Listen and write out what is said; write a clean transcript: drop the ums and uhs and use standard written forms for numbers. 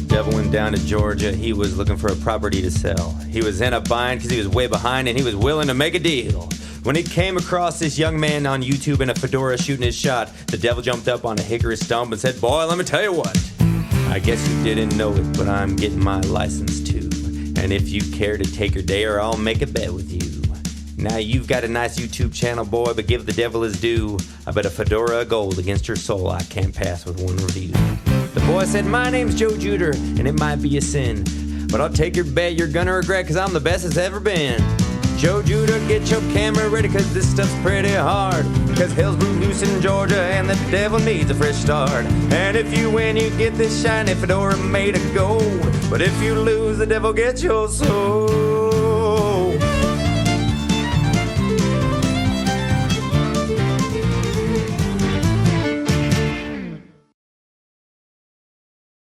Devil went down to Georgia. He was looking for a property to sell. He was in a bind because he was way behind and he was willing to make a deal. When he came across this young man on YouTube in a fedora shooting his shot, the devil jumped up on a hickory stump and said, "Boy, let me tell you what. I guess you didn't know it, but I'm getting my license too. And if you care to take your dare, I'll make a bet with you. Now you've got a nice YouTube channel, boy, but give the devil his due. I bet a fedora of gold against your soul I can't pass with one review." The boy said, "My name's Joe Juter, and it might be a sin, but I'll take your bet you're gonna regret, cause I'm the best it's ever been." Joe Juter, get your camera ready, cause this stuff's pretty hard. Cause hell's broke loose in Georgia, and the devil needs a fresh start. And if you win, you get this shiny fedora made of gold. But if you lose, the devil gets your soul.